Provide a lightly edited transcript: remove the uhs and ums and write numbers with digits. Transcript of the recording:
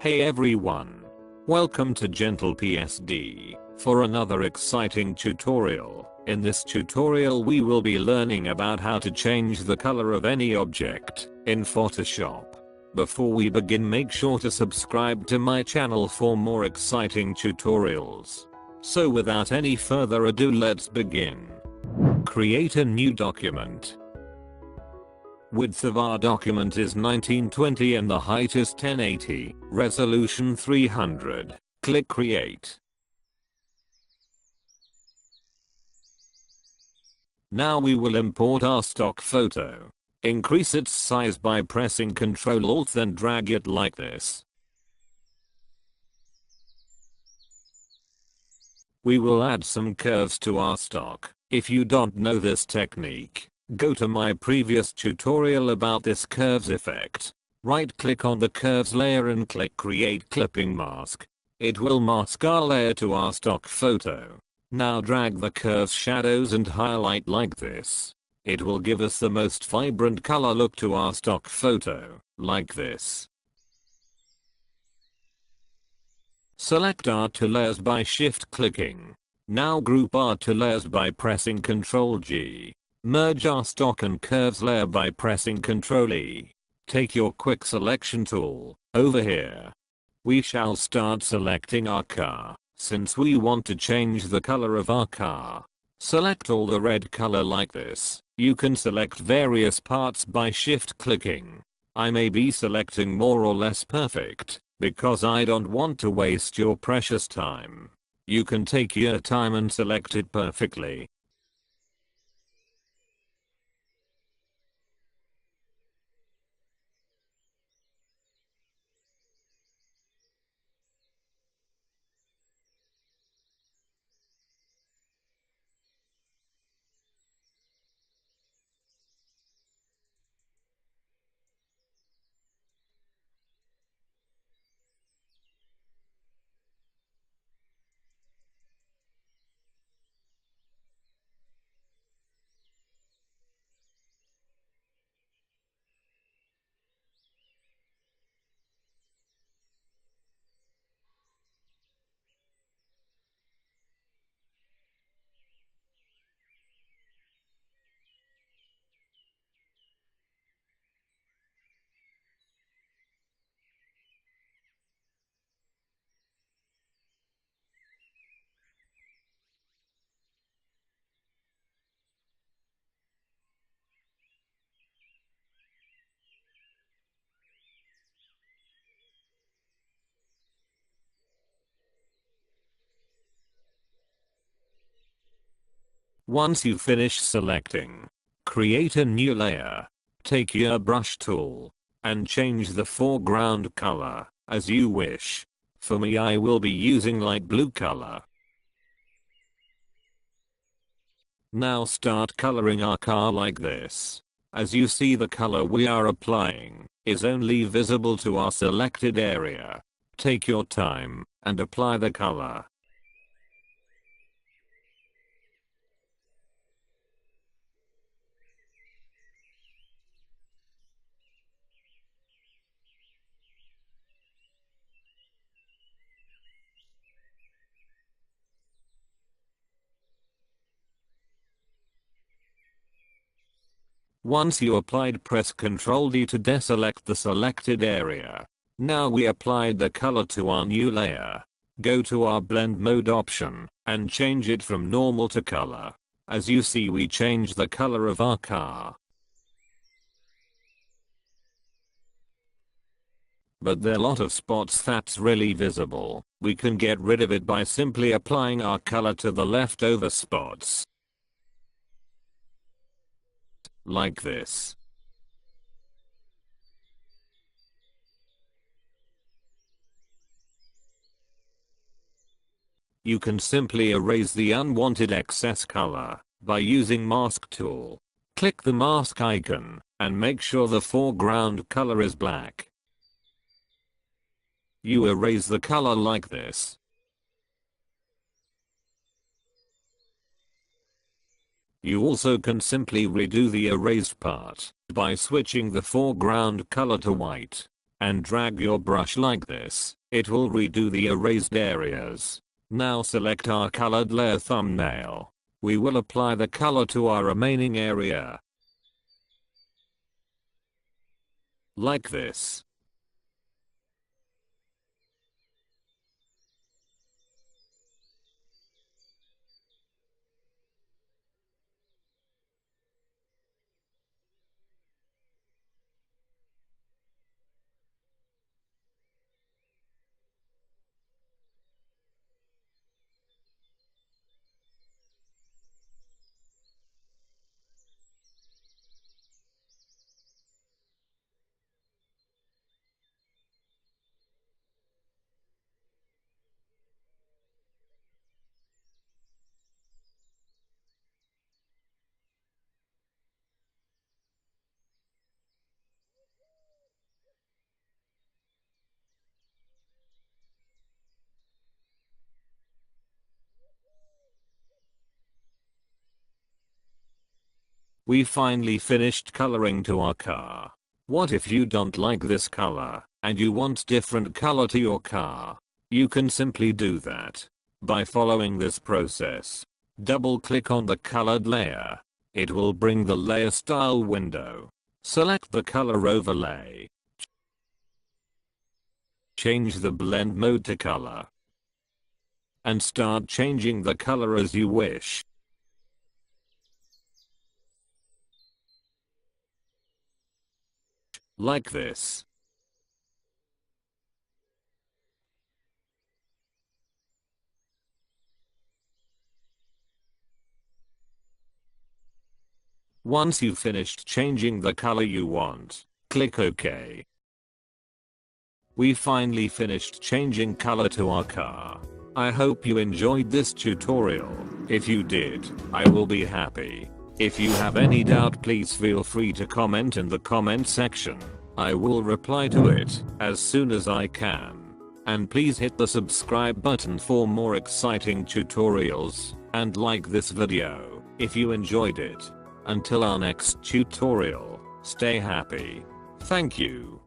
Hey everyone. Welcome to Gentle PSD for another exciting tutorial. In this tutorial we will be learning about how to change the color of any object in Photoshop. Before we begin, make sure to subscribe to my channel for more exciting tutorials. So without any further ado, let's begin. Create a new document. Width of our document is 1920 and the height is 1080, resolution 300. Click Create. Now we will import our stock photo. Increase its size by pressing Ctrl Alt then drag it like this. We will add some curves to our stock. If you don't know this technique, go to my previous tutorial about this curves effect. Right click on the curves layer and click Create Clipping Mask. It will mask our layer to our stock photo. Now drag the curves shadows and highlight like this. It will give us the most vibrant color look to our stock photo, like this. Select our two layers by shift clicking. Now group our two layers by pressing Ctrl G. Merge our stock and curves layer by pressing Ctrl E. Take your quick selection tool over here. We shall start selecting our car, since we want to change the color of our car. Select all the red color like this. You can select various parts by shift clicking. I may be selecting more or less perfect, because I don't want to waste your precious time. You can take your time and select it perfectly. Once you finish selecting, create a new layer. Take your brush tool and change the foreground color as you wish. For me, I will be using light blue color. Now start coloring our car like this. As you see, the color we are applying is only visible to our selected area. Take your time and apply the color. Once you applied, press Ctrl D to deselect the selected area. Now we applied the color to our new layer. Go to our blend mode option and change it from normal to color. As you see, we changed the color of our car. But there are a lot of spots that's really visible. We can get rid of it by simply applying our color to the leftover spots. Like this. You can simply erase the unwanted excess color by using Mask tool. Click the mask icon and make sure the foreground color is black. You erase the color like this. You also can simply redo the erased part by switching the foreground color to white and drag your brush like this. It will redo the erased areas. Now select our colored layer thumbnail. We will apply the color to our remaining area. Like this. We finally finished coloring to our car. What if you don't like this color, and you want different color to your car? You can simply do that by following this process. Double click on the colored layer. It will bring the layer style window. Select the color overlay. Change the blend mode to color. And start changing the color as you wish. Like this. Once you've finished changing the color you want, click OK. We finally finished changing color to our car. I hope you enjoyed this tutorial. If you did, I will be happy. If you have any doubt, please feel free to comment in the comment section. I will reply to it as soon as I can. And please hit the subscribe button for more exciting tutorials, and like this video if you enjoyed it. Until our next tutorial, stay happy. Thank you.